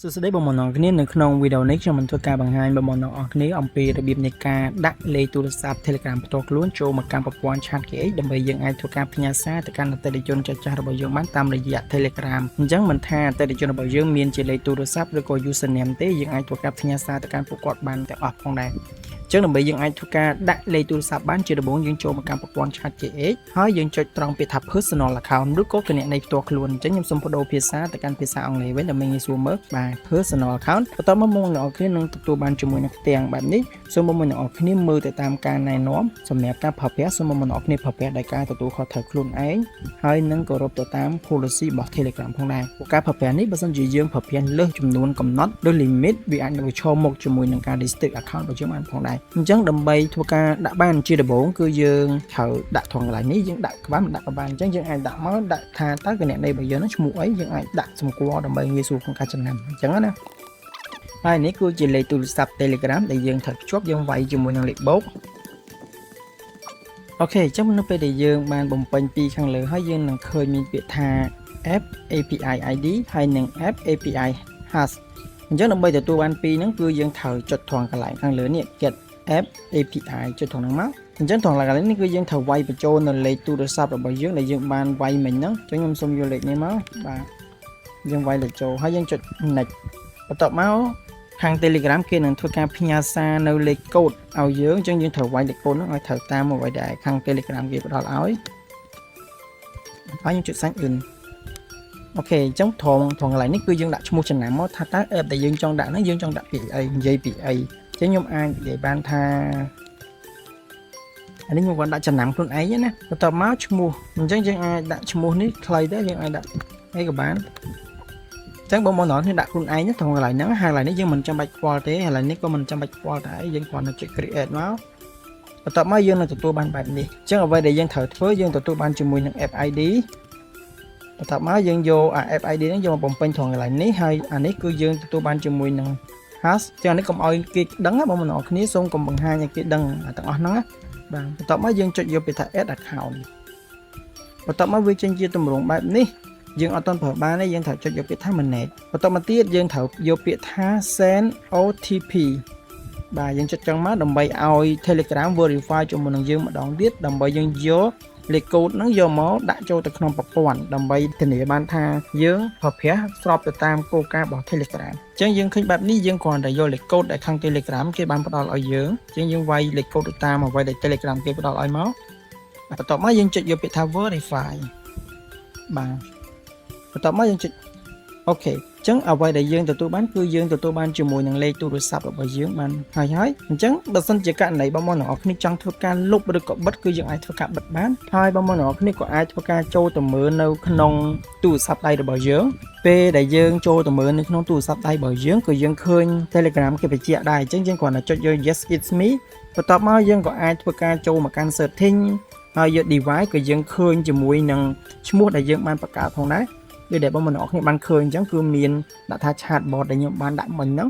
សួស្តីបងប្អូនគ្នានៅក្នុងវីដេអូនេះខ្ញុំនឹងធ្វើការបង្ហាញបងប្អូនគ្នាអំពីរបៀបនៃការដាក់លេខទូរស័ព្ទ Telegram ផ្ទាល់ខ្លួនចូលមកកាន់ប្រព័ន្ធ ChatGPT ដើម្បីយើងអាចធ្វើការផ្ញើសារទៅកាន់អតិថិជនចាស់ៗរបស់យើងបានតាមរយៈ Telegram អញ្ចឹងមិនថាអតិថិជនរបស់យើងមានជាលេខទូរស័ព្ទឬក៏ username ទេយើងអាចធ្វើការផ្ញើសារទៅកាន់ពួកគាត់បានទាំងអស់ផងដែរចឹងដើម្បីយើងអាចធ្វើការដាក់លេខទូរស័ព្ទបានជាដំបូងយើងចូលមកកាន់ប្រព័ន្ធ ChatGPT ហើយយើងចុចត្រង់ពាក្យថា Personal Account ឬក៏គណនីផ្ទាល់ខ្លួនអញ្ចឹងខ្ញុំសូមបដូរភាសាទៅកាន់ភាសាអង់គ្លេសវិញដើម្បីងាយស្រួលមើលបាទ Personal Account បន្ទាប់មកបងប្អូនទាំងអស់គ្នានឹងទទួលបានជាមួយនឹងផ្ទាំងបែបនេះសូមបងប្អូនទាំងអស់គ្នាមើលទៅតាមការណែនាំសម្រាប់ការប្រើប្រាស់សូមបងប្អូនទាំងអស់គ្នាប្រើប្រាស់ដោយការទទួលខុសត្រូវខ្លួនឯងហើយនឹងគោរពទៅតាម policy របស់ Telegram ផងដែរពួកការប្រើប្រាស់នេះបើសិនជាយើងប្រើប្រាស់លើសចំនួនកំណត់ឬ limit វាអាចនឹងប្រឈមមុខជាមួយនឹងការ restrict account របស់យើងបានផងដែរអញ្ចឹងដើម្បីធ្វើការដាក់បានជាដំបូងគឺយើងត្រូវដាក់ថងកន្លែងនេះយើងដាក់ក្បាលមិនដាក់ក្បាលអញ្ចឹងយើងអាចដាក់មកដាក់ថាតើគណនីរបស់យើងឈ្មោះអីយើងអាចដាក់សម្គាល់ដើម្បីងាយស្រួលក្នុងការចំណាំអញ្ចឹងណាហើយនេះគឺជាលេខទូរស័ព្ទ Telegram ដែលយើងត្រូវភ្ជាប់យើងវាយជាមួយនឹងលេខបូកអូខេអញ្ចឹងនៅពេលដែលយើងបានបំពេញពីខាងលើហើយយើងនឹងឃើញមានពាក្យថា app API ID ហើយនិង app API hash អញ្ចឹងដើម្បីទទួលបានពីរហ្នឹងគឺយើងត្រូវចុចថងកន្លែងខាងលើនេះ get app API ចុចថងហ្នឹងមកអញ្ចឹងថងកន្លែងនេះគឺយើងត្រូវវាយបញ្ចូលនៅលេខទូរស័ព្ទរបស់យើងដែលយើងបានវាយមិញហ្នឹងអញ្ចឹងខ្ញុំសូមយកលេខនេះមកបាទយើងវាយលេខចូលហើយយើងចុច next បន្ទាប់មកខាង Telegram គេនឹងធ្វើការផ្ញើសារនៅលេខកូដឲ្យយើងអញ្ចឹងយើងត្រូវវាយលេខកូដហ្នឹងឲ្យត្រូវតាមអ្វីដែលខាង Telegram គេផ្ដល់ឲ្យហើយយើងចុច sign in អូខេអញ្ចឹងត្រង់កន្លែងនេះគឺយើងដាក់ឈ្មោះចំណាំមកថាតើ app ដែលយើងចង់ដាក់ហ្នឹងយើងចង់ដាក់ពីអីនិយាយពីអីអញ្ចឹងខ្ញុំអាចនិយាយបានថាអានេះខ្ញុំគាត់ដាក់ចំណាំខ្លួនឯងណាបន្ទាប់មកឈ្មោះអញ្ចឹងយើងអាចដាក់ឈ្មោះនេះខ្លីទៅយើងអាចដាក់អីក៏បានអញ្ចឹងបងប្អូននេះដាក់ខ្លួនឯងត្រង់កន្លែងហ្នឹងហើយកន្លែងនេះយើងមិនចាំបាច់ខ្វល់ទេកន្លែងនេះក៏មិនចាំបាច់ខ្វល់ដែរយើងគ្រាន់តែចុច create មកបន្ទាប់មកយើងនឹងទទួលបានបែបនេះអញ្ចឹងអ្វីដែលយើងត្រូវធ្វើយើងទទួលបានជាមួយនឹង app ID បន្ទាប់មកយើងយក app ID ហ្នឹងយកមកបំពេញត្រង់កន្លែងនេះហើយអានេះគឺយើងទទួលបានជាមួយនឹង hash ចឹងនេះកុំឲ្យគេដឹងបងប្អូនគ្នាសូមកុំបង្ហាញឲ្យគេដឹងទាំងអស់ហ្នឹងបាទបន្ទាប់មកយើងចុចយកពាក្យថា add account បន្ទាប់មកវាចេញជាទម្រង់បែបនេះយើងអត់ទាន់ប្រើបានទេយើងត្រូវចុចយកពាក្យថា manage បន្ទាប់មកទៀតយើងត្រូវយកពាក្យថា send OTP បាទយើងចុចចឹងមកដើម្បីឲ្យ Telegram verify ជាមួយនឹងយើងម្ដងទៀតដើម្បីយើងយកលេខកូដហ្នឹងយកមកដាក់ចូលទៅក្នុងប្រព័ន្ធដើម្បីធានាបានថាយើងប្រើប្រាស់ស្របទៅតាមគោលការណ៍របស់ Telegram អញ្ចឹងយើងឃើញបែបនេះយើងគ្រាន់តែយកលេខកូដដែលខាង Telegram គេបានផ្ដល់ឲ្យយើងអញ្ចឹងយើងវាយលេខកូដទៅតាមអ្វីដែល Telegram គេផ្ដល់ឲ្យមកបន្ទាប់មកយើងចុចយកពាក្យថា verify បាទបន្ទាប់មកយើងចុចអូខេអញ្ចឹងអ្វីដែលយើងទទួលបានគឺយើងទទួលបានជាមួយនឹងលេខទូរស័ព្ទរបស់យើងបានហើយអញ្ចឹងបើសិនជាករណីបងប្អូនទាំងអស់គ្នាចង់ធ្វើការលុបឬក៏បិទគឺយើងអាចធ្វើការបិទបានហើយបងប្អូនទាំងអស់គ្នាក៏អាចធ្វើការចូលទៅមើលនៅក្នុងទូរស័ព្ទដៃរបស់យើងពេលដែលយើងចូលទៅមើលនៅក្នុងទូរស័ព្ទដៃរបស់យើងគឺយើងឃើញ Telegram គេបញ្ជាក់ដែរអញ្ចឹងយើងគ្រាន់តែចុចយក yes it's me បន្ទាប់មកយើងក៏អាចធ្វើការចូលមកកាន់ setting ហើយយក device ក៏យើងឃើញជាមួយនឹងឈ្មោះដែលយើងបានបង្កើតផងដែរដូចដែលបងប្អូនទាំងអស់គ្នាបានឃើញអញ្ចឹងគឺមានដាក់ថា chatbot ដែលខ្ញុំបានដាក់មិញហ្នឹង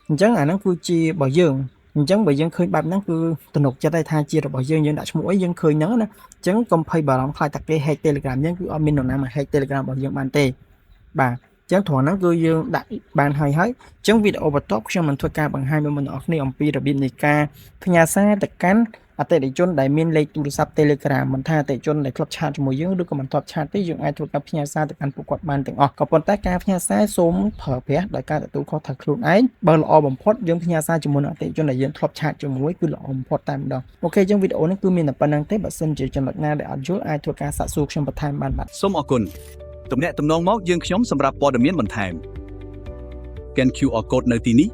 អញ្ចឹងអាហ្នឹងគឺជារបស់យើងអញ្ចឹងបើយើងឃើញបែបហ្នឹងគឺទំនុកចិត្តថាជារបស់យើងដាក់ឈ្មោះអីយើងឃើញហ្នឹងណាអញ្ចឹងកុំភ័យបារម្ភខ្លាចតែគេ hack Telegram យើងគឺអត់មាននរណាមក hack Telegram របស់យើងបានទេបាទអញ្ចឹងត្រង់ហ្នឹងគឺយើងដាក់បានហើយអញ្ចឹងវីដេអូបន្ទាប់ខ្ញុំនឹងធ្វើការបង្ហាញបងប្អូនទាំងអស់គ្នាអំពីរបៀបនៃការផ្ញើសារទៅកាន់អតិថិជនដែលមានលេខទូរស័ព្ទ Telegram មិនថាអតិថិជនដែលធ្លាប់ឆាតជាមួយយើងឬក៏មិនធ្លាប់ឆាតទេយើងអាចធ្វើការផ្ញើសារទៅកាន់ពួកគាត់បានទាំងអស់ក៏ប៉ុន្តែការផ្ញើសារសូមប្រើប្រាស់ដោយការទទួលខុសត្រូវខ្លួនឯងបើល្អបំផុតយើងផ្ញើសារជាមួយនឹងអតិថិជនដែលយើងធ្លាប់ឆាតជាមួយគឺល្អបំផុតតែម្ដងអូខេអញ្ចឹងវីដេអូនេះគឺមានតែប៉ុណ្្នឹងទេបើសិនជាចំណុចណាដែលអត់យល់អាចធ្វើការសាកសួរខ្ញុំបន្ថែមបានបាទសូមអរគុណទំនាក់ទំនងមកយើងខ្ញុំសម្រាប់ព័ត៌មានបន្ថែម Scan QR code នៅទីនេះ